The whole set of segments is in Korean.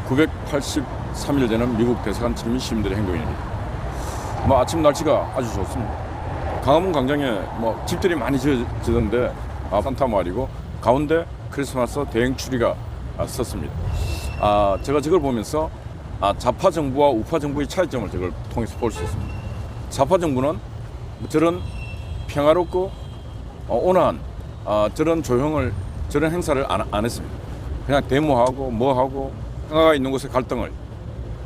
983일 되는 미국 대사관 측민 시민들의 행동입니다. 아침 날씨가 아주 좋습니다. 광화문 광장에 집들이 많이 지었는데 산타 마을이고 가운데 크리스마스 대형 추리가 섰습니다. 제가 저걸 보면서 좌파 정부와 우파 정부의 차이점을 저걸 통해서 볼 수 있습니다. 좌파 정부는 저런 평화롭고 온화한 저런 저런 행사를 안 했습니다. 그냥 데모하고 뭐하고 평화가 있는 곳에 갈등을,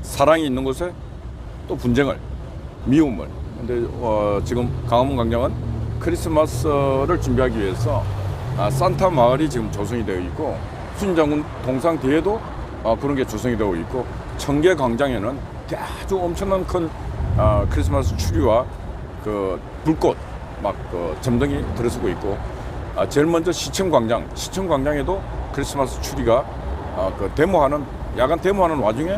사랑이 있는 곳에 또 분쟁을, 미움을. 근데 지금 광화문 광장은 크리스마스를 준비하기 위해서 산타 마을이 지금 조성이 되어 있고 수진장군 동상 뒤에도 그런 게 조성이 되어 있고 청계 광장에는 아주 엄청난 큰 크리스마스 추리와 그 불꽃 점등이 들어서고 있고 제일 먼저 시청광장에도 크리스마스 추리가 야간 데모하는 와중에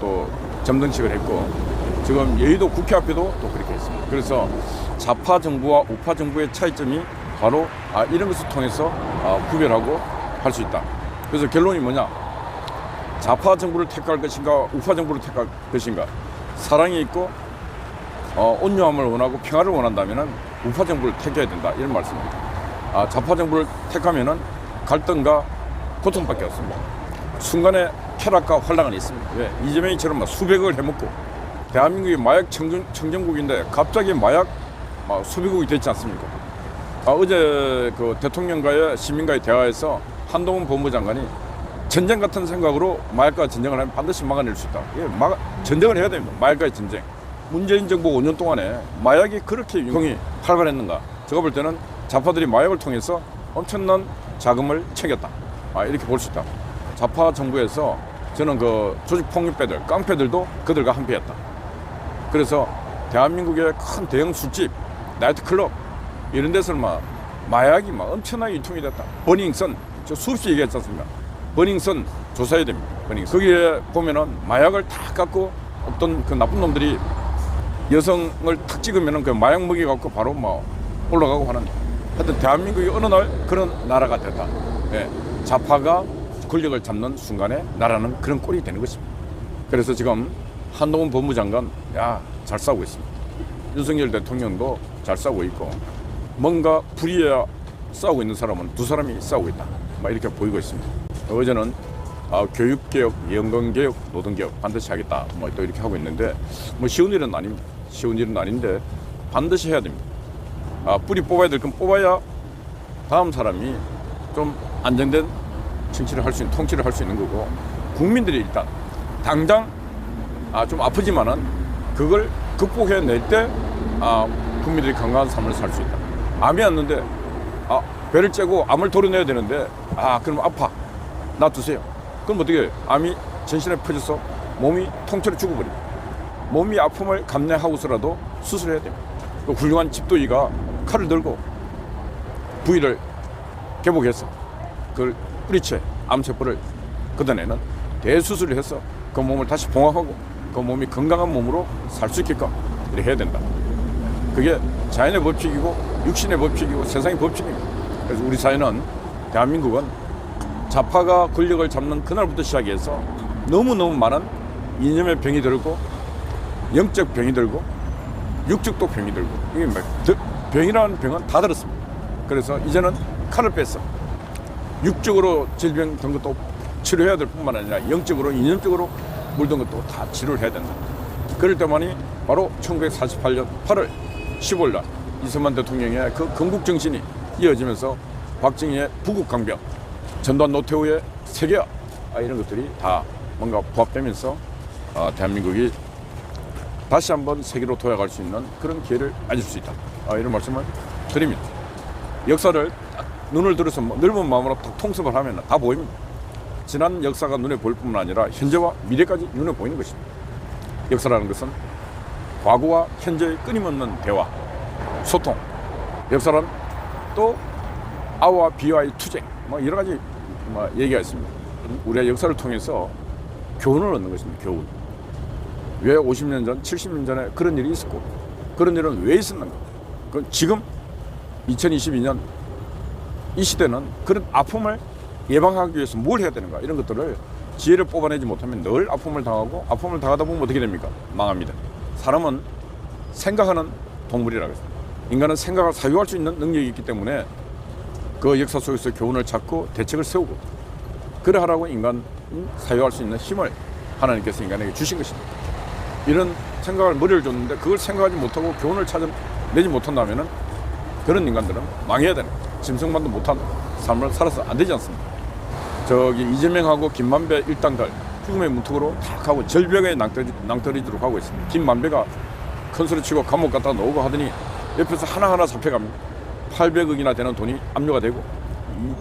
또 점등식을 했고 지금 여의도 국회 앞에도 또 그렇게 했습니다. 그래서 좌파 정부와 우파 정부의 차이점이 바로 이런 것을 통해서 구별하고 할 수 있다. 그래서 결론이 뭐냐? 좌파 정부를 택할 것인가 우파 정부를 택할 것인가? 사랑이 있고 온유함을 원하고 평화를 원한다면 우파 정부를 택해야 된다, 이런 말씀입니다. 좌파 정부를 택하면 갈등과 고통밖에 없습니다. 순간에 쾌락과 환락은 있습니다. 왜? 이재명이처럼 수백억을 해먹고 대한민국이 마약 청정국인데 갑자기 마약 소비국이 됐지 않습니까? 어제 그 대통령과의 시민과의 대화에서 한동훈 법무장관이 전쟁 같은 생각으로 마약과 전쟁을 하면 반드시 막아낼 수 있다. 전쟁을 해야 됩니다. 마약과의 전쟁. 문재인 정부 5년 동안에 마약이 그렇게 유통이 활발했는가? 제가 볼 때는 좌파들이 마약을 통해서 엄청난 자금을 챙겼다. 이렇게 볼 수 있다. 좌파 정부에서 저는 그 조직폭력배들, 깡패들도 그들과 함께했다. 그래서 대한민국의 큰 대형 술집, 나이트클럽 이런 데서 마약이 엄청나게 유통이 됐다. 버닝썬, 저 수없이 얘기했지 않습니까? 버닝썬 조사해야 됩니다. 버닝썬. 거기에 보면은 마약을 다 갖고 어떤 그 나쁜 놈들이 여성을 탁 찍으면은 그 마약 먹여갖고 바로 올라가고 하는. 하여튼 대한민국이 어느 날 그런 나라가 됐다. 예. 좌파가 권력을 잡는 순간에 나라는 그런 꼴이 되는 것입니다. 그래서 지금 한동훈 법무장관 잘 싸우고 있습니다. 윤석열 대통령도 잘 싸우고 있고 뭔가 불의해야 싸우고 있는 사람은 두 사람이 싸우고 있다. 이렇게 보이고 있습니다. 어제는 교육개혁, 연금개혁, 노동개혁 반드시 하겠다. 또 이렇게 하고 있는데 쉬운 일은 아닙니다. 쉬운 일은 아닌데 반드시 해야 됩니다. 뿌리 뽑아야 될 건 뽑아야 다음 사람이 좀 안정된 통치를 할 수 있는 거고 국민들이 일단 당장 좀 아프지만은 그걸 극복해낼 때 국민들이 건강한 삶을 살 수 있다. 암이 왔는데 배를 째고 암을 도려내야 되는데 그럼 아파 놔두세요. 그럼 어떻게 암이 전신에 퍼져서 몸이 통째로 죽어버립니다. 몸이 아픔을 감내하고서라도 수술해야 됩니다. 그 훌륭한 집도의가 칼을 들고 부위를 개복해서 그걸 뿌리채 암세포를 걷어내는 대수술을 해서 그 몸을 다시 봉합하고 그 몸이 건강한 몸으로 살 수 있게끔 이렇게 해야 된다. 그게 자연의 법칙이고 육신의 법칙이고 세상의 법칙입니다. 그래서 우리 사회는 대한민국은 좌파가 권력을 잡는 그날부터 시작해서 너무너무 많은 이념의 병이 들고 영적 병이 들고 육적도 병이 들고 이게 병이라는 병은 다 들었습니다. 그래서 이제는 칼을 뺐어. 육적으로 질병 든 것도 치료해야 될 뿐만 아니라 영적으로 이념적으로 물든 것도 다 치료를 해야 된다. 그럴 때만이 바로 1948년 8월 15일 날 이승만 대통령의 그 건국 정신이 이어지면서 박정희의 부국강병, 전두환 노태우의 세계화 이런 것들이 다 뭔가 부합되면서 대한민국이 다시 한번 세계로 도약할 수 있는 그런 기회를 가질 수 있다. 이런 말씀을 드립니다. 역사를 딱 눈을 들어서 넓은 마음으로 딱 통습을 하면 다 보입니다. 지난 역사가 눈에 보일 뿐만 아니라 현재와 미래까지 눈에 보이는 것입니다. 역사라는 것은 과거와 현재의 끊임없는 대화, 소통. 역사는 또 아와 비와의 투쟁, 여러 가지 얘기가 있습니다. 우리가 역사를 통해서 교훈을 얻는 것입니다. 교훈. 왜 50년 전, 70년 전에 그런 일이 있었고 그런 일은 왜 있었는가? 지금 2022년 이 시대는 그런 아픔을 예방하기 위해서 뭘 해야 되는가? 이런 것들을 지혜를 뽑아내지 못하면 늘 아픔을 당하고 아픔을 당하다 보면 어떻게 됩니까? 망합니다. 사람은 생각하는 동물이라고 했습니다. 인간은 생각을 사유할 수 있는 능력이 있기 때문에 그 역사 속에서 교훈을 찾고 대책을 세우고 그래 하라고 인간 사유할 수 있는 힘을 하나님께서 인간에게 주신 것입니다. 이런 생각을 머리를 줬는데 그걸 생각하지 못하고 교훈을 찾아내지 못한다면 그런 인간들은 망해야 되는 짐승만도 못한 삶을 살아서 안 되지 않습니까? 저기 이재명하고 김만배 일당들 죽음의 문턱으로 탁 하고 절벽에 낭떠러지도록 하고 있습니다. 김만배가 큰 소리 치고 감옥 갖다 놓고 하더니 옆에서 하나하나 잡혀갑니다. 800억이나 되는 돈이 압류가 되고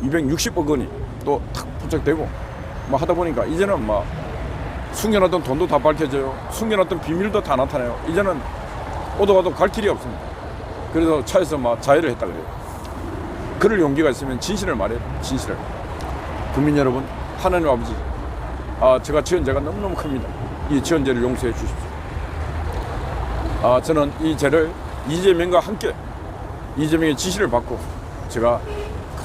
260억 원이 또 탁 부착되고 뭐 하다 보니까 이제는 막 숨겨놨던 돈도 다 밝혀져요. 숨겨놨던 비밀도 다 나타나요. 이제는 오도 가도 갈 길이 없습니다. 그래서 차에서 막 자해를 했다 그래요. 그럴 용기가 있으면 진실을 말해요. 진실을. 국민 여러분, 하나님 아버지, 제가 지은 죄가 너무너무 큽니다. 이 지은 죄를 용서해 주십시오. 저는 이 죄를 이재명과 함께 이재명의 지시를 받고 제가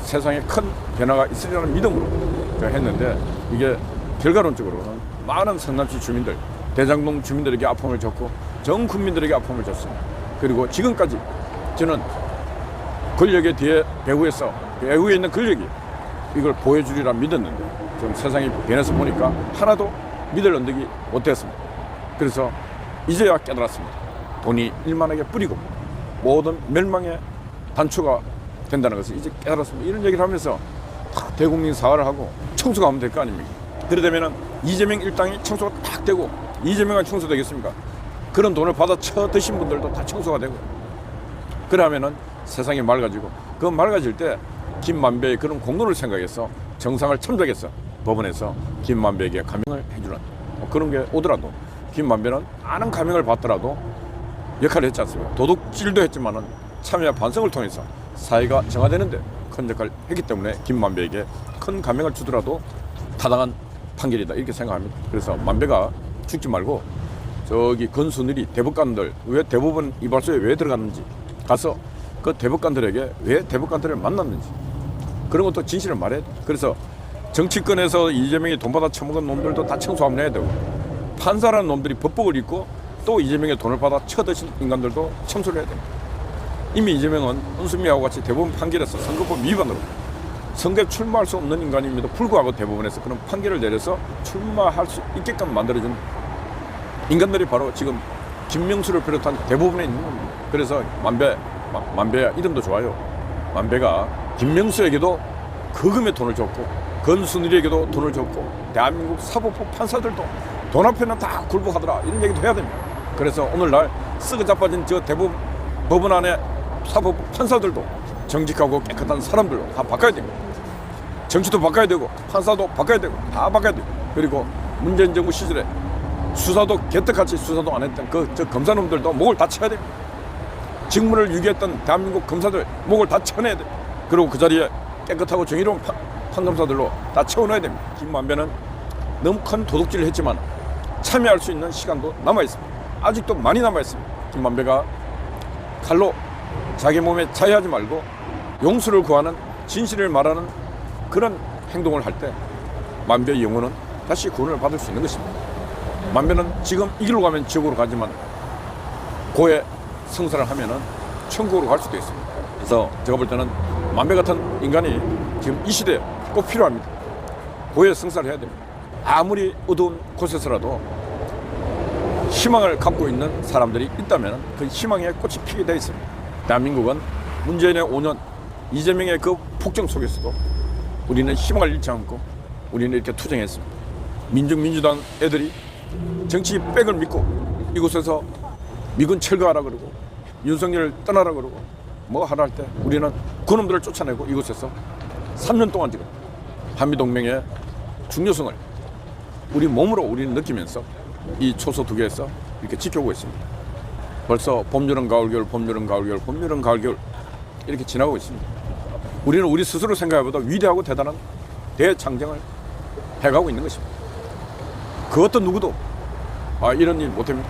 세상에 큰 변화가 있으리라는 믿음으로 제가 했는데 이게 결과론적으로는 많은 성남시 주민들, 대장동 주민들에게 아픔을 줬고 전 국민들에게 아픔을 줬습니다. 그리고 지금까지 저는 권력의 뒤에 배후에 있는 권력이 이걸 보여주리라 믿었는데 지금 세상이 변해서 보니까 하나도 믿을 언덕이 못 되었습니다. 그래서 이제야 깨달았습니다. 돈이 일만하게 뿌리고 모든 멸망의 단초가 된다는 것을 이제 깨달았습니다. 이런 얘기를 하면서 다 대국민 사과를 하고 청소가 하면 될 거 아닙니까? 그러다면 이재명 일당이 청소가 딱 되고 이재명은 청소되겠습니까? 그런 돈을 받아 쳐 드신 분들도 다 청소가 되고 그러면은 세상이 맑아지고 그 맑아질 때 김만배의 그런 공로를 생각해서 정상을 참작해서 법원에서 김만배에게 감형을 해주는 그런 게 오더라도 김만배는 많은 감형을 받더라도 역할을 했지 않습니까? 도둑질도 했지만은 참여와 반성을 통해서 사회가 정화되는데 큰 역할을 했기 때문에 김만배에게 큰 감형을 주더라도 타당한 판결이다 이렇게 생각합니다. 그래서 만배가 죽지 말고 저기 건수들이 대법관들 왜 대법원 이발소에 왜 들어갔는지 가서 그 대법관들에게 왜 대법관들을 만났는지 그런 것도 진실을 말해야 돼. 그래서 정치권에서 이재명이 돈 받아 처먹은 놈들도 다 청소하면 해야 되고 판사라는 놈들이 법복을 입고 또 이재명의 돈을 받아 쳐드신 인간들도 청소를 해야 됩니다. 이미 이재명은 은수미하고 같이 대법원 판결에서 선거법 위반으로 선거에 출마할 수 없는 인간임에도 불구하고 대법원에서 그런 판결을 내려서 출마할 수 있게끔 만들어준 인간들이 바로 지금 김명수를 비롯한 대부분에 있는 겁니다. 그래서 만배야 이름도 좋아요. 만배가 김명수에게도 거금의 돈을 줬고 건순일에게도 돈을 줬고 대한민국 사법부 판사들도 돈 앞에는 다 굴복하더라 이런 얘기도 해야 됩니다. 그래서 오늘날 썩어 자빠진 저 법원 안에 사법부 판사들도 정직하고 깨끗한 사람들로 다 바꿔야 됩니다. 정치도 바꿔야 되고 판사도 바꿔야 되고 다 바꿔야 되고 그리고 문재인 정부 시절에 수사도 개떡같이 수사도 안 했던 저 검사놈들도 목을 다 쳐야 됩니다. 직무를 유기했던 대한민국 검사들 목을 다 쳐내야 됩니다. 그리고 그 자리에 깨끗하고 정의로운 판검사들로 다 채워넣어야 됩니다. 김만배는 너무 큰 도둑질을 했지만 참여할 수 있는 시간도 남아있습니다. 아직도 많이 남아있습니다. 김만배가 칼로 자기 몸에 자해하지 말고 용서를 구하는 진실을 말하는 그런 행동을 할 때 만배의 영혼은 다시 구원을 받을 수 있는 것입니다. 만배는 지금 이 길로 가면 지옥으로 가지만 고해 성사를 하면은 천국으로 갈 수도 있습니다. 그래서 제가 볼 때는 만배 같은 인간이 지금 이 시대에 꼭 필요합니다. 고해 성사를 해야 됩니다. 아무리 어두운 곳에서라도 희망을 갖고 있는 사람들이 있다면 그 희망의 꽃이 피게 되어 있습니다. 대한민국은 문재인의 5년, 이재명의 그 폭정 속에서도 우리는 희망을 잃지 않고 우리는 이렇게 투쟁했습니다. 민중민주당 애들이 정치 백을 믿고 이곳에서 미군 철거하라 그러고 윤석열을 떠나라 그러고 뭐 하라 할 때 우리는 그놈들을 쫓아내고 이곳에서 3년 동안 지금 한미동맹의 중요성을 우리 몸으로 우리는 느끼면서 이 초소 두 개에서 이렇게 지켜오고 있습니다. 벌써 봄, 여름, 가을, 겨울, 봄, 여름, 가을, 겨울, 봄, 여름, 가을, 겨울 이렇게 지나고 있습니다. 우리는 우리 스스로 생각해보다 위대하고 대단한 대장정을 해가고 있는 것입니다. 그 어떤 누구도 이런 일 못합니다.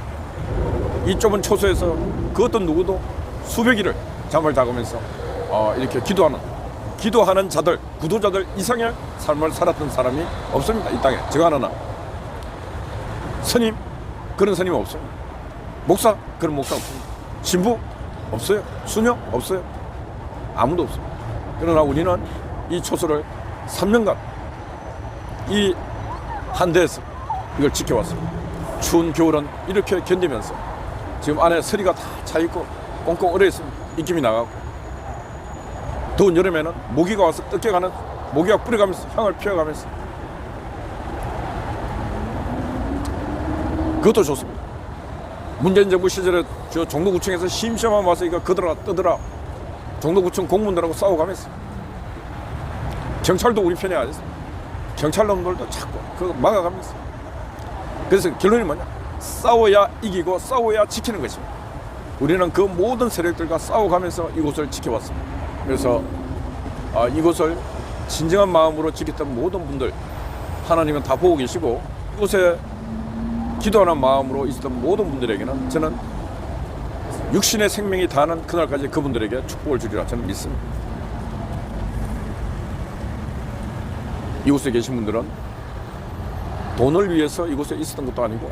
이 좁은 초소에서 그 어떤 누구도 수백 일을 잠을 자고면서 이렇게 기도하는 자들, 구도자들 이상의 삶을 살았던 사람이 없습니다. 이 땅에 저 하나나. 스님 그런 스님 없습니다. 목사 그런 목사 없습니다. 신부 없어요. 수녀 없어요. 아무도 없습니다. 그러나 우리는 이 초소를 3년간 이 한대에서 이걸 지켜왔습니다. 추운 겨울은 이렇게 견디면서 지금 안에 서리가 다 차있고 꽁꽁 얼어 있습니다. 입김이 나가고 더운 여름에는 모기가 와서 뜯겨가는 모기가 뿌려가면서 향을 피워가면서 그것도 좋습니다. 문재인 정부 시절에 저 종로구청에서 심심한 와서 이거 그더라 뜨더라 종로구청 공무원들하고 싸워가면서 경찰도 우리 편이 아니었습니다. 경찰 놈들도 자꾸 그거 막아가면서 그래서 결론이 뭐냐? 싸워야 이기고 싸워야 지키는 것입니다. 우리는 그 모든 세력들과 싸워가면서 이곳을 지켜왔습니다. 그래서 이곳을 진정한 마음으로 지켰던 모든 분들 하나님은 다 보고 계시고 이곳에 기도하는 마음으로 있었던 모든 분들에게는 저는 육신의 생명이 다하는 그날까지 그분들에게 축복을 주리라 저는 믿습니다. 이곳에 계신 분들은 돈을 위해서 이곳에 있었던 것도 아니고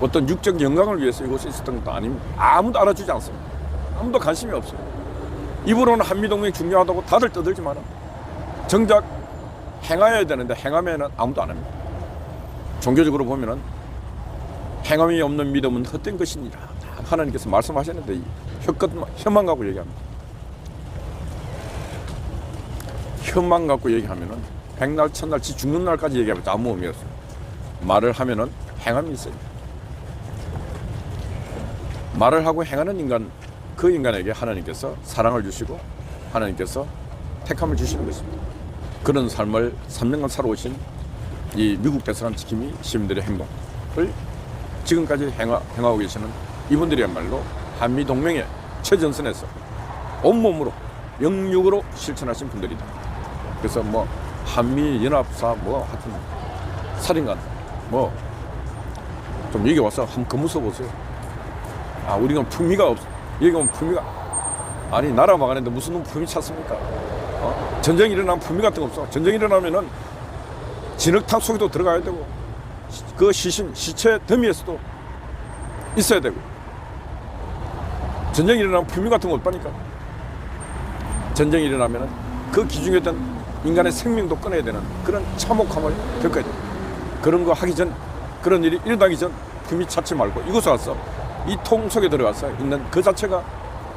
어떤 육적 영광을 위해서 이곳에 있었던 것도 아닙니다. 아무도 알아주지 않습니다. 아무도 관심이 없어요. 입으로는 한미동맹이 중요하다고 다들 떠들지만 정작 행하여야 되는데 행하면 아무도 안 합니다. 종교적으로 보면은 행함이 없는 믿음은 헛된 것이니라 하나님께서 말씀하셨는데 혀만 갖고 얘기합니다. 혀만 갖고 얘기하면은 백날 천날 지 죽는 날까지 얘기하면 아무 의미 없어요. 말을 하면은 행함이 있어요. 말을 하고 행하는 인간 그 인간에게 하나님께서 사랑을 주시고 하나님께서 택함을 주시는 것입니다. 그런 삶을 3년간 살아오신 이 미국 대사관 지킴이 시민들의 행동을 지금까지 행하고 계시는 이분들이야말로 한미동맹의 최전선에서 온몸으로 영육으로 실천하신 분들이다. 그래서 뭐 한미연합사 뭐 하여튼 살인관 뭐 좀 여기 와서 한번 근무서 보세요. 우리가 품위가 없어. 여기 오면 품위가 아니 나라 망하는데 무슨 놈 품위 찾습니까? 전쟁이 일어나면 품위 같은 거 없어. 전쟁이 일어나면은 진흙탕 속에도 들어가야 되고 그 시체 더미에서도 있어야 되고 전쟁이 일어나면 품위 같은 거 없다니까. 전쟁이 일어나면은 그 기중에 있던 인간의 생명도 끊어야 되는 그런 참혹함을 겪어야 돼. 그런 거 하기 전 그런 일이 일어나기 전 품위 찾지 말고 이곳에 와서 이 통 속에 들어가서 있는 그 자체가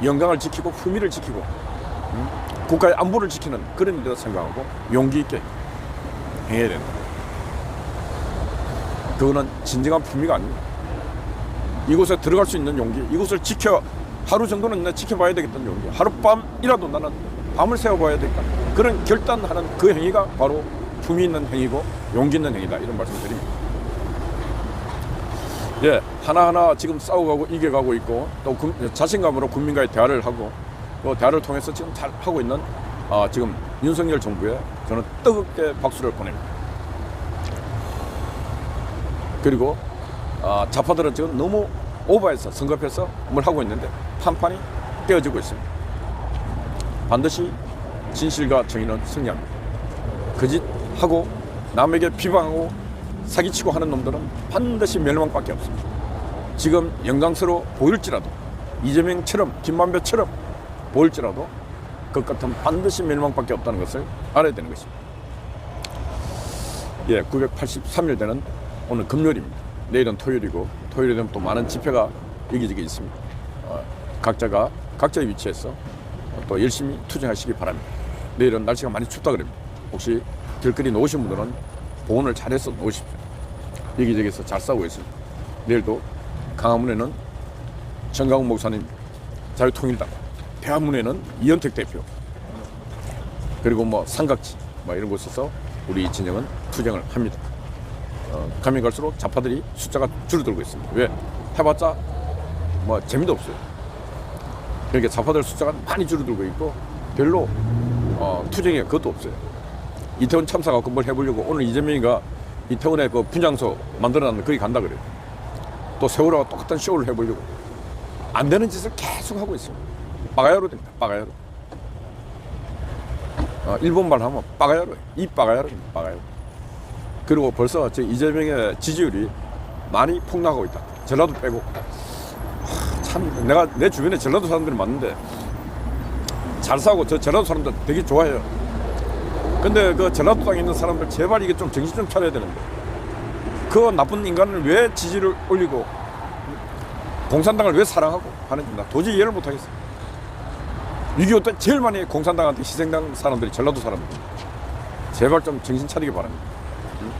영광을 지키고 품위를 지키고 국가의 안보를 지키는 그런 일이라 생각하고 용기 있게 해야 된다. 그거는 진정한 품위가 아닙니다. 이곳에 들어갈 수 있는 용기, 이곳을 하루 정도는 지켜봐야 되겠다는 용기, 하룻밤이라도 나는 밤을 새워봐야 되겠다. 그런 결단하는 그 행위가 바로 품위 있는 행위고 용기 있는 행위다. 이런 말씀 드립니다. 예, 하나하나 지금 싸워가고 이겨가고 있고 또 자신감으로 국민과의 대화를 하고 또 대화를 통해서 지금 잘 하고 있는 지금 윤석열 정부에 저는 뜨겁게 박수를 보냅니다. 그리고 좌파들은 지금 너무 오버해서 성급해서 뭘 하고 있는데 판판이 깨어지고 있습니다. 반드시 진실과 정의는 승리합니다. 거짓하고 남에게 비방하고 사기치고 하는 놈들은 반드시 멸망밖에 없습니다. 지금 영광스러워 보일지라도 이재명처럼 김만배처럼 보일지라도 그 끝은 반드시 멸망밖에 없다는 것을 알아야 되는 것입니다. 예, 983일 되는 오늘 금요일입니다. 내일은 토요일이고 토요일에 되면 또 많은 집회가 여기저기 있습니다. 각자가 각자의 위치에서 또 열심히 투쟁하시기 바랍니다. 내일은 날씨가 많이 춥다 그럽니다. 혹시 길거리 놓으신 분들은 보온을 잘해서 놓으십시오. 여기저기서 잘 싸우고 있습니다. 내일도 강화문에는 정강훈 목사님 자유통일당, 대화문에는 이현택 대표, 그리고 뭐 삼각지 이런 곳에서 우리 진영은 투쟁을 합니다. 가면 갈수록 좌파들이 숫자가 줄어들고 있습니다. 왜? 해봤자 뭐 재미도 없어요. 그러니까 좌파들 숫자가 많이 줄어들고 있고 별로 투쟁에 그것도 없어요. 이태원 참사 갖고 뭘 해보려고 오늘 이재명이가 이태원에 그 분향소 만들어놨는데 거기 간다 그래요. 또 세월호와 똑같은 쇼를 해보려고 안 되는 짓을 계속 하고 있어요. 빠가야로 됩니다. 빠가야로. 일본 말 하면 빠가야로, 이 빠가야로, 빠가야로. 그리고 벌써 저 이재명의 지지율이 많이 폭락하고 있다. 전라도 빼고. 참 내가 내 주변에 전라도 사람들이 많은데 잘 사고 저 전라도 사람들 되게 좋아해요. 근데 그 전라도 땅에 있는 사람들 제발 이게 좀 정신 좀 차려야 되는데 그 나쁜 인간을 왜 지지를 올리고 공산당을 왜 사랑하고 하는지 나 도저히 이해를 못하겠어. 6.25 때 제일 많이 공산당한테 희생당 사람들이 전라도 사람들. 제발 좀 정신 차리기 바랍니다.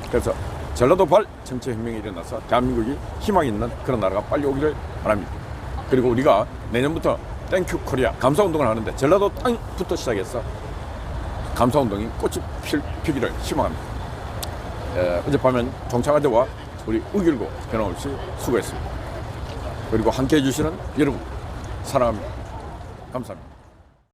그래서 전라도발 정치혁명이 일어나서 대한민국이 희망이 있는 그런 나라가 빨리 오기를 바랍니다. 그리고 우리가 내년부터 땡큐 코리아 감사운동을 하는데 전라도 땅부터 시작해서 감사운동이 꽃이 피기를 희망합니다. 어젯밤엔 종창하대와 우리 우길고 변함없이 수고했습니다. 그리고 함께해 주시는 여러분 사랑합니다. 감사합니다.